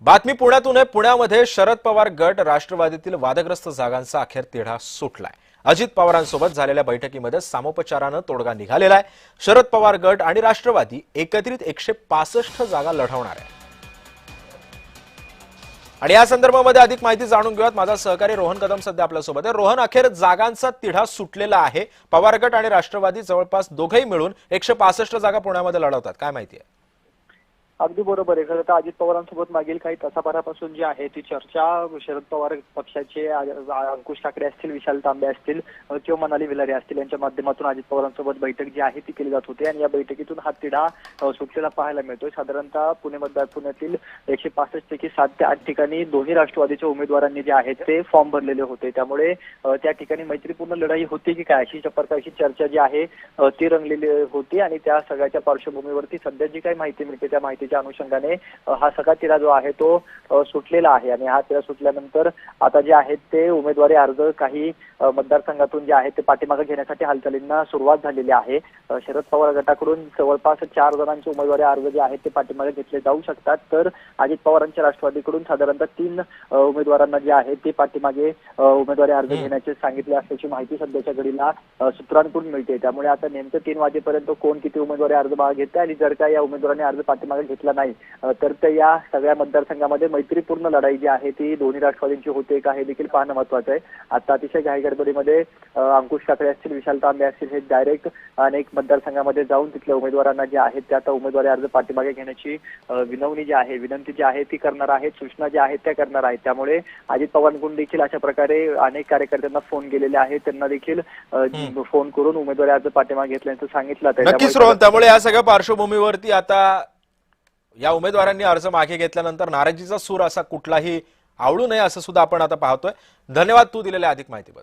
बातमी पुण्यातून आहे। पुण्यामध्ये शरद पवार गट राष्ट्रवादीतील वादग्रस्त जागांचा अखेर तिढा सुटलाय। अजित पवारांसोबत झालेल्या बैठकीमध्ये सामोपचाराने तोडगा निघालेला आहे। शरद पवार गट आणि राष्ट्रवादी एकत्रित 165 जागा लढवणार आहे। आणि या संदर्भामध्ये अधिक माहिती जाणून घेऊयात। माझा सहकारी रोहन कदम सध्या आपल्या सोबत आहे। रोहन, अखेर जागांचा तिढा सुटलेला आहे। पवार गट आणि राष्ट्रवादी जवळपास दोघेही मिळून 165 जागा पुण्यामध्ये लढवतात, काय माहिती आहे? अगदी बरोबर आहे। खरं तर अजित पवारांसोबत मागील काही तासाभरापासून जी आहे ती चर्चा शरद पवार पक्षाचे अंकुश ठाकरे असतील, विशाल तांबे असतील किंवा मनाली विलारी असतील यांच्या माध्यमातून अजित पवारांसोबत बैठक जी आहे ती केली जात होती आणि या बैठकीतून हा तिढा सुटलेला पाहायला मिळतोय। साधारणतः पुण्यातील 165 पैकी 7 ते 8 ठिकाणी दोन्ही राष्ट्रवादीच्या उमेदवारांनी जे आहेत ते फॉर्म भरलेले होते। त्यामुळे त्या ठिकाणी मैत्रीपूर्ण लढाई होती की काय अशी प्रकारची चर्चा जी आहे ती रंगलेली होती आणि त्या सगळ्याच्या पार्श्वभूमीवरती सध्या जी काही माहिती मिळते त्या माहितीच्या अनुषंगाने हा सगळा तिढा जो आहे तो सुटलेला आहे आणि हा तिढा सुटल्यानंतर आता जे आहेत ते उमेदवारी अर्ज काही मतदारसंघातून जे आहे ते पाठीमागे घेण्यासाठी हालचालींना सुरुवात झालेली आहे। शरद पवार गटाकडून जवळपास 4 जणांचे उमेदवारी अर्ज जे आहेत ते पाठीमागे घेतले जाऊ शकतात, तर अजित पवारांच्या राष्ट्रवादीकडून साधारणतः 3 उमेदवारांना जे आहे ते पाठीमागे उमेदवारी अर्ज घेण्याचे सांगितले असल्याची माहिती सध्याच्या घडीला सूत्रांकडून मिळते। त्यामुळे आता नेमकं 3 वाजेपर्यंत कोण किती उमेदवारी अर्ज मागे घेते आणि जर का या उमेदवारांनी अर्ज पाठीमागे घेतला नाही तर या सगळ्या मतदारसंघामध्ये मैत्रीपूर्ण लढाई जी आहे ती दोन्ही राष्ट्रवादींची होते का हे देखील पाहणं महत्त्वाचं आहे। आता अतिशय घाईगडबडीमध्ये अंकुश ठाकरे असतील, विशाल तांबे असतील हे डायरेक्ट अनेक मतदारसंघामध्ये जाऊन तिथल्या उमेदवारांना जे आहेत ते आता उमेदवारी अर्ज पाठीमागे घेण्याची विनंती जी आहे ती करणार आहेत, सूचना ज्या आहेत त्या करणार आहेत। त्यामुळे अजित पवारांकडून देखील अशा प्रकारे अनेक कार्यकर्त्यांना फोन गेलेले आहेत, त्यांना देखील फोन करून उमेदवारी अर्ज पाठीमागे घेतल्याचं सांगितलं आहे। नक्कीच रोहन, त्यामुळे या सगळ्या पार्श्वभूमीवरती आता या उमेदवारांनी अर्ज मागे घेतल्यानंतर नाराजीचा सूर असा कुठलाही आवळू नये असं सुद्धा आपण आता पाहतोय। धन्यवाद तू दिलेल्या अधिक माहितीबद्दल।